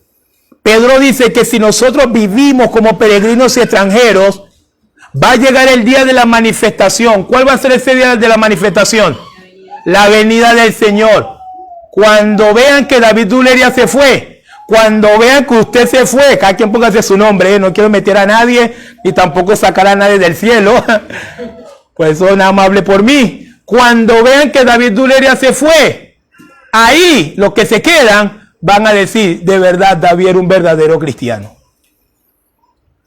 Pedro dice que si nosotros vivimos como peregrinos y extranjeros, va a llegar el día de la manifestación. ¿Cuál va a ser ese día de la manifestación? La venida del Señor. Cuando vean que David Duleria se fue, cuando vean que usted se fue, cada quien póngase su nombre, no quiero meter a nadie, ni tampoco sacar a nadie del cielo, pues eso nada más hable por mí. Cuando vean que David Duleria se fue, ahí los que se quedan van a decir, de verdad, David era un verdadero cristiano.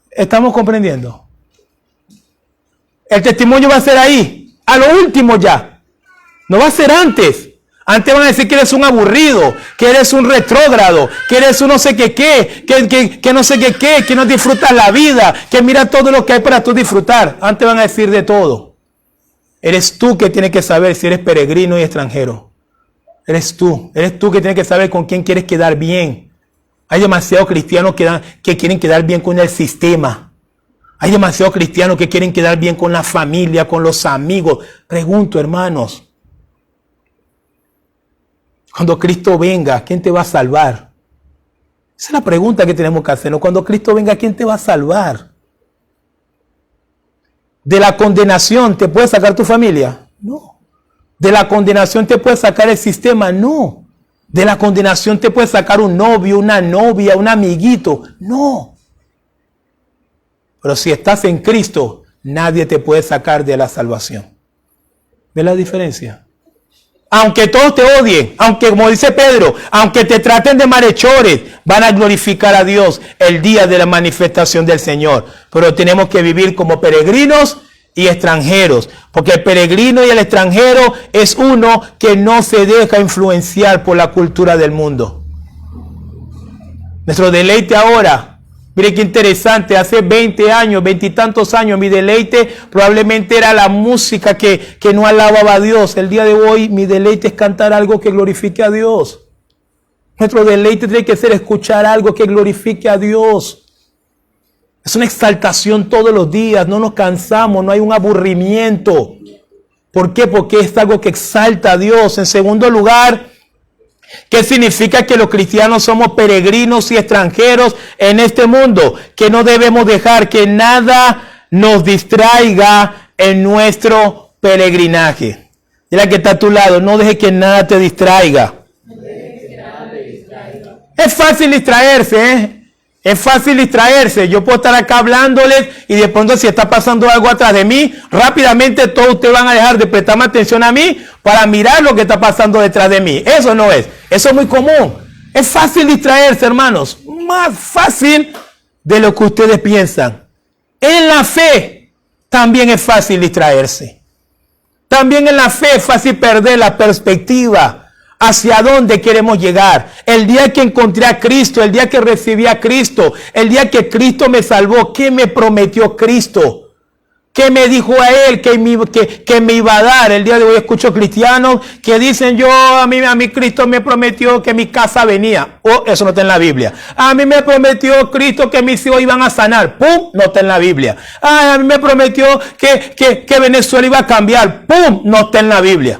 ¿Estamos comprendiendo? El testimonio va a ser ahí, a lo último ya. No va a ser antes. Antes van a decir que eres un aburrido, que eres un retrógrado, que eres un no sé qué, que no sé qué, que no disfrutas la vida, que mira todo lo que hay para tú disfrutar. Antes van a decir de todo. Eres tú que tienes que saber si eres peregrino y extranjero. Eres tú que tienes que saber con quién quieres quedar bien. Hay demasiados cristianos que quieren quedar bien con el sistema. Hay demasiados cristianos que quieren quedar bien con la familia, con los amigos. Pregunto, hermanos, cuando Cristo venga, ¿quién te va a salvar? Esa es la pregunta que tenemos que hacernos. Cuando Cristo venga, ¿quién te va a salvar? ¿De la condenación te puede sacar tu familia? No. ¿De la condenación te puede sacar el sistema? No. ¿De la condenación te puede sacar un novio, una novia, un amiguito? No. Pero si estás en Cristo, nadie te puede sacar de la salvación. ¿Ves la diferencia? Aunque todos te odien, aunque, como dice Pedro, aunque te traten de malhechores, van a glorificar a Dios el día de la manifestación del Señor. Pero tenemos que vivir como peregrinos y extranjeros, porque el peregrino y el extranjero es uno que no se deja influenciar por la cultura del mundo. Nuestro deleite ahora, mire qué interesante, hace 20 años, 20 y tantos años, mi deleite probablemente era la música que no alababa a Dios. El día de hoy mi deleite es cantar algo que glorifique a Dios. Nuestro deleite tiene que ser escuchar algo que glorifique a Dios. Es una exaltación todos los días, no nos cansamos, no hay un aburrimiento. ¿Por qué? Porque es algo que exalta a Dios. En segundo lugar, ¿qué significa que los cristianos somos peregrinos y extranjeros en este mundo? Que no debemos dejar que nada nos distraiga en nuestro peregrinaje. Dile que está a tu lado, no deje que nada te distraiga. Es fácil distraerse, ¿eh? Es fácil distraerse. Yo puedo estar acá hablándoles y de pronto si está pasando algo atrás de mí, rápidamente todos ustedes van a dejar de prestarme atención a mí para mirar lo que está pasando detrás de mí. Eso no es. Eso es muy común. Es fácil distraerse, hermanos. Más fácil de lo que ustedes piensan. En la fe también es fácil distraerse. También en la fe es fácil perder la perspectiva. ¿Hacia dónde queremos llegar? El día que encontré a Cristo, el día que recibí a Cristo, el día que Cristo me salvó, ¿qué me prometió Cristo? ¿Qué me dijo a Él que me iba a dar? El día de hoy escucho cristianos que dicen, a mí Cristo me prometió que mi casa venía. Oh, eso no está en la Biblia. A mí me prometió Cristo que mis hijos iban a sanar. ¡Pum! No está en la Biblia. A mí me prometió que Venezuela iba a cambiar. ¡Pum! No está en la Biblia.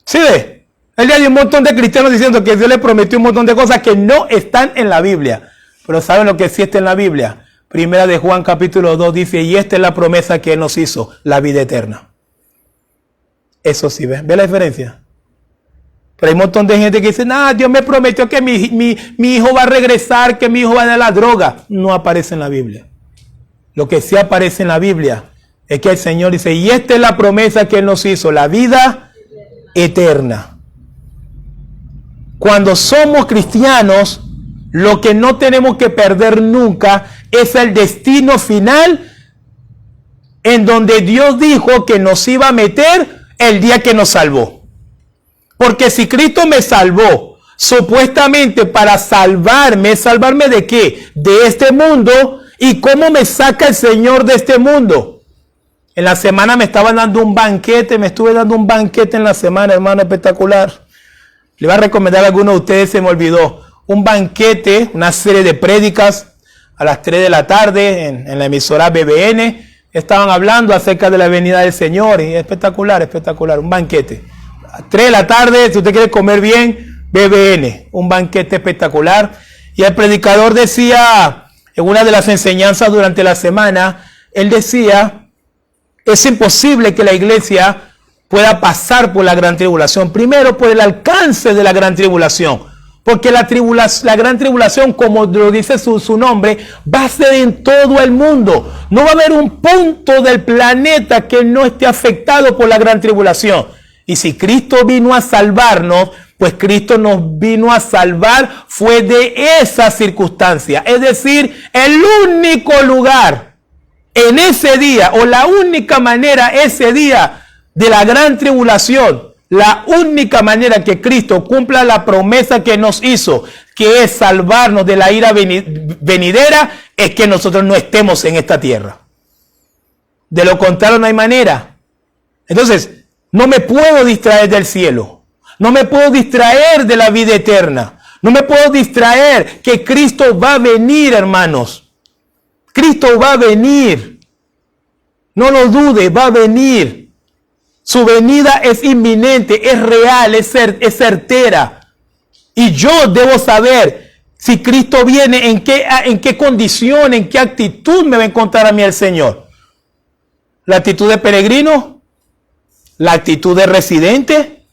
¿Sí ve? El día hay un montón de cristianos diciendo que Dios les prometió un montón de cosas que no están en la Biblia. Pero ¿saben lo que sí está en la Biblia? Primera de Juan capítulo 2 dice, y esta es la promesa que Él nos hizo, la vida eterna. Eso sí, ¿ves? ¿Ve la diferencia? Pero hay un montón de gente que dice, Dios me prometió que mi hijo va a regresar, que mi hijo va a dar la droga. No aparece en la Biblia. Lo que sí aparece en la Biblia es que el Señor dice, y esta es la promesa que Él nos hizo, la vida eterna. Cuando somos cristianos, lo que no tenemos que perder nunca es el destino final en donde Dios dijo que nos iba a meter el día que nos salvó. Porque si Cristo me salvó, supuestamente para ¿salvarme de qué? De este mundo. ¿Y cómo me saca el Señor de este mundo? En la semana me estuve dando un banquete en la semana, hermano, espectacular. Le voy a recomendar a algunos de ustedes, se me olvidó. Un banquete, una serie de prédicas a las 3 de la tarde en la emisora BBN. Estaban hablando acerca de la venida del Señor. Y espectacular, un banquete. A 3 de la tarde, si usted quiere comer bien, BBN. Un banquete espectacular. Y el predicador decía, en una de las enseñanzas durante la semana, él decía, es imposible que la iglesia pueda pasar por la gran tribulación. Primero, por el alcance de la gran tribulación. Porque la gran tribulación, como lo dice su nombre, va a ser en todo el mundo. No va a haber un punto del planeta que no esté afectado por la gran tribulación. Y si Cristo vino a salvarnos, pues Cristo nos vino a salvar fue de esa circunstancia. Es decir, el único lugar en ese día, o la única manera ese día de la gran tribulación, la única manera que Cristo cumpla la promesa que nos hizo, que es salvarnos de la ira venidera, es que nosotros no estemos en esta tierra. De lo contrario no hay manera. Entonces, no me puedo distraer del cielo. No me puedo distraer de la vida eterna. No me puedo distraer que Cristo va a venir, hermanos. Cristo va a venir. No lo dude, va a venir. Su venida es inminente, es real, es certera. Y yo debo saber si Cristo viene, en qué condición, en qué actitud me va a encontrar a mí el Señor. ¿La actitud de peregrino? ¿La actitud de residente?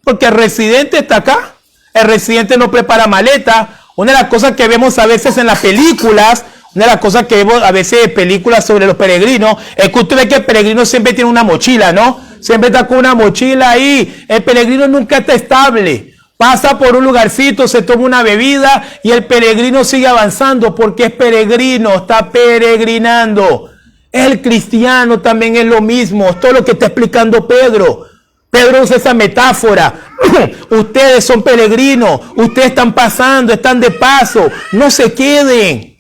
Porque el residente está acá. El residente no prepara maleta. Una de las cosas que vemos a veces en las películas, una de las cosas que vemos a veces en películas sobre los peregrinos, es que usted ve que el peregrino siempre tiene una mochila, ¿no? Siempre está con una mochila ahí. El peregrino nunca está estable. Pasa por un lugarcito, se toma una bebida y el peregrino sigue avanzando porque es peregrino, está peregrinando. El cristiano también es lo mismo. Todo lo que está explicando Pedro. Pedro usa esa metáfora. Ustedes son peregrinos. Ustedes están pasando, están de paso. No se queden.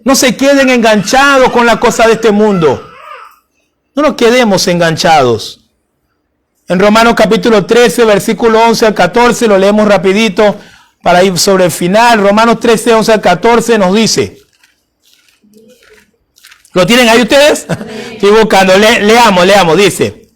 No se queden enganchados con la cosa de este mundo. No nos quedemos enganchados. En Romanos capítulo 13, versículo 11 al 14, lo leemos rapidito para ir sobre el final. Romanos 13, 11 al 14 nos dice. ¿Lo tienen ahí ustedes? Estoy buscando. Leamos, dice.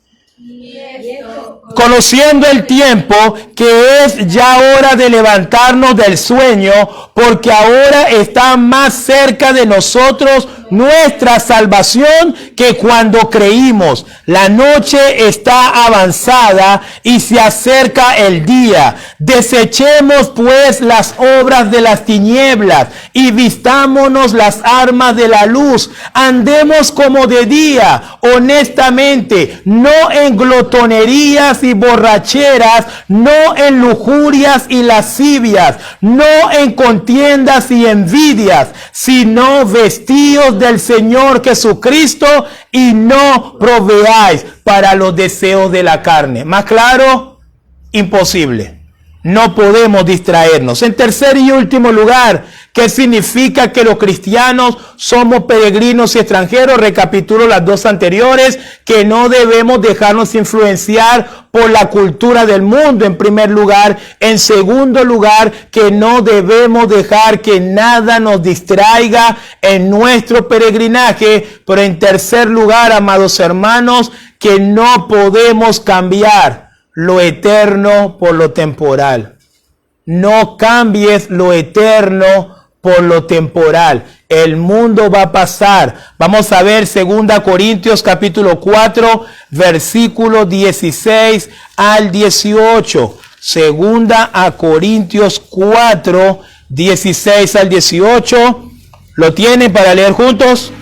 Conociendo el tiempo, que es ya hora de levantarnos del sueño, porque ahora está más cerca de nosotros nuestra salvación que cuando creímos. La noche está avanzada y se acerca el día. Desechemos pues las obras de las tinieblas y vistámonos las armas de la luz. Andemos como de día, honestamente, no en glotonerías y borracheras, no en lujurias y lascivias, no en contiendas y envidias, sino vestidos del Señor Jesucristo y no proveáis para los deseos de la carne. ¿Más claro? Imposible. No podemos distraernos. En tercer y último lugar, ¿qué significa que los cristianos somos peregrinos y extranjeros? Recapitulo las dos anteriores, que no debemos dejarnos influenciar por la cultura del mundo en primer lugar. En segundo lugar, que no debemos dejar que nada nos distraiga en nuestro peregrinaje. Pero en tercer lugar, amados hermanos, que no podemos cambiar lo eterno por lo temporal. No cambies lo eterno por lo temporal. El mundo va a pasar. Vamos a ver 2 Corintios capítulo 4, versículo 16 al 18. 2 Corintios 4, 16 al 18. ¿Lo tienen para leer juntos?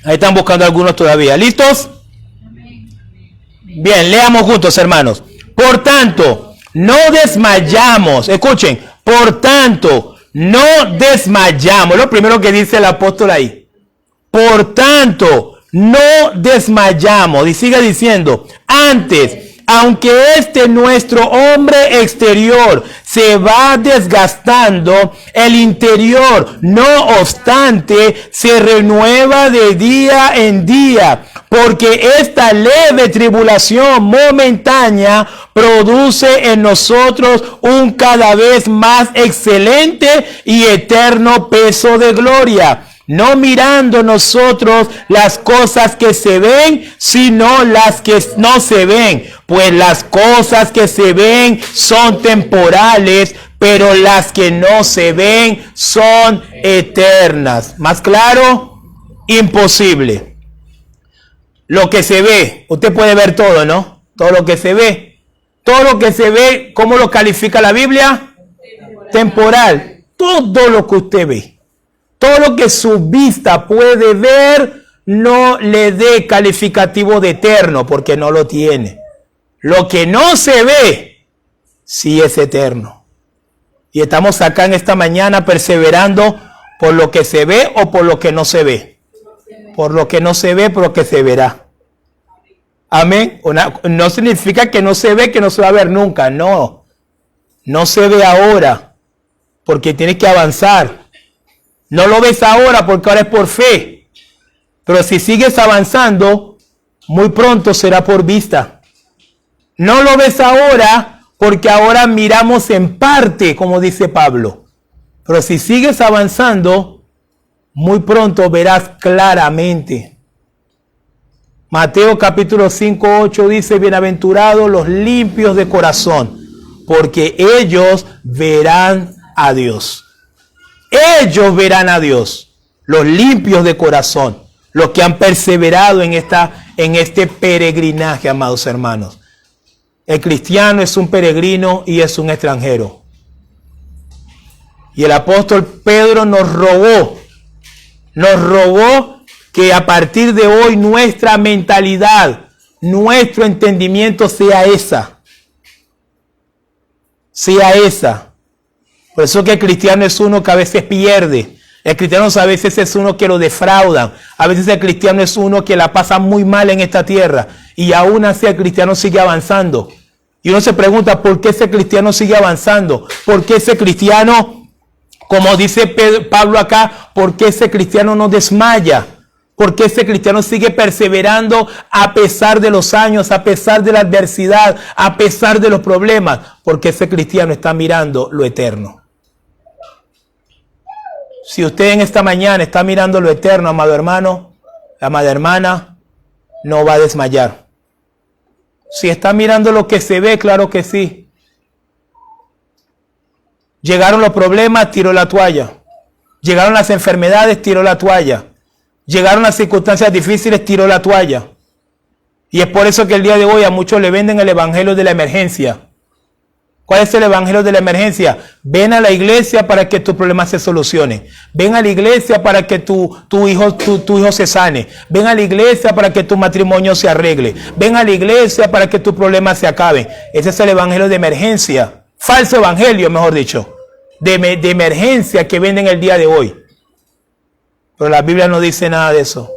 Ahí están buscando algunos todavía. ¿Listos? Bien, leamos juntos, hermanos. Por tanto, no desmayamos. Escuchen, por tanto, no desmayamos. Lo primero que dice el apóstol ahí. Por tanto, no desmayamos. Y sigue diciendo, antes, aunque nuestro hombre exterior se va desgastando, el interior, no obstante, se renueva de día en día, porque esta leve tribulación momentánea produce en nosotros un cada vez más excelente y eterno peso de gloria. No mirando nosotros las cosas que se ven, sino las que no se ven. Pues las cosas que se ven son temporales, pero las que no se ven son eternas. ¿Más claro? Imposible. Lo que se ve, usted puede ver todo, ¿no? Todo lo que se ve. Todo lo que se ve, ¿cómo lo califica la Biblia? Temporal. Todo lo que usted ve. Todo lo que su vista puede ver, no le dé calificativo de eterno, porque no lo tiene. Lo que no se ve, sí es eterno. Y estamos acá en esta mañana perseverando por lo que se ve o por lo que no se ve. Por lo que no se ve, por lo que se verá. Amén. No significa que no se ve, que no se va a ver nunca. No. No se ve ahora, porque tienes que avanzar. No lo ves ahora porque ahora es por fe. Pero si sigues avanzando, muy pronto será por vista. No lo ves ahora porque ahora miramos en parte, como dice Pablo. Pero si sigues avanzando, muy pronto verás claramente. Mateo capítulo 5, 8 dice, bienaventurados los limpios de corazón, porque ellos verán a Dios. Ellos verán a Dios, los limpios de corazón, los que han perseverado en este peregrinaje, amados hermanos. El cristiano es un peregrino y es un extranjero. Y el apóstol Pedro nos rogó que a partir de hoy nuestra mentalidad, nuestro entendimiento sea esa. Por eso que el cristiano es uno que a veces pierde. El cristiano a veces es uno que lo defraudan. A veces el cristiano es uno que la pasa muy mal en esta tierra. Y aún así el cristiano sigue avanzando. Y uno se pregunta, ¿por qué ese cristiano sigue avanzando? ¿Por qué ese cristiano, como dice Pablo acá, por qué ese cristiano no desmaya? ¿Por qué ese cristiano sigue perseverando a pesar de los años, a pesar de la adversidad, a pesar de los problemas? Porque ese cristiano está mirando lo eterno. Si usted en esta mañana está mirando lo eterno, amado hermano, amada hermana, no va a desmayar. Si está mirando lo que se ve, claro que sí. Llegaron los problemas, tiró la toalla. Llegaron las enfermedades, tiró la toalla. Llegaron las circunstancias difíciles, tiró la toalla. Y es por eso que el día de hoy a muchos le venden el evangelio de la emergencia. ¿Cuál es el evangelio de la emergencia? Ven a la iglesia para que tu problema se solucione. Ven a la iglesia para que tu hijo se sane. Ven a la iglesia para que tu matrimonio se arregle. Ven a la iglesia para que tus problemas se acaben. Ese es el evangelio de emergencia. Falso evangelio, mejor dicho. De emergencia que venden el día de hoy. Pero la Biblia no dice nada de eso.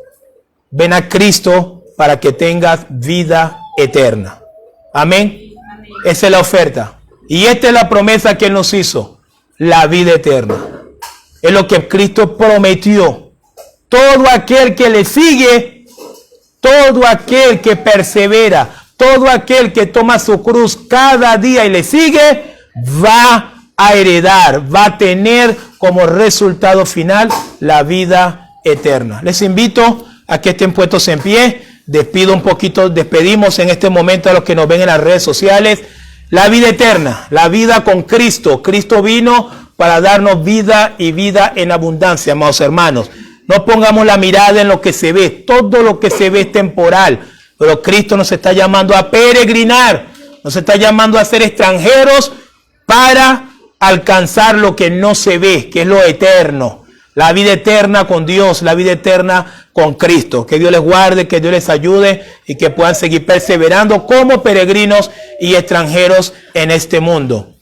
Ven a Cristo para que tengas vida eterna. Amén. Esa es la oferta. Y esta es la promesa que Él nos hizo. La vida eterna. Es lo que Cristo prometió. Todo aquel que le sigue, todo aquel que persevera, todo aquel que toma su cruz cada día y le sigue, va a heredar, va a tener como resultado final la vida eterna. Les invito a que estén puestos en pie. Despedimos en este momento a los que nos ven en las redes sociales. La vida eterna, la vida con Cristo. Cristo vino para darnos vida y vida en abundancia, amados hermanos. No pongamos la mirada en lo que se ve. Todo lo que se ve es temporal. Pero Cristo nos está llamando a peregrinar. Nos está llamando a ser extranjeros para alcanzar lo que no se ve, que es lo eterno. La vida eterna con Dios, la vida eterna con Cristo. Que Dios les guarde, que Dios les ayude y que puedan seguir perseverando como peregrinos y extranjeros en este mundo.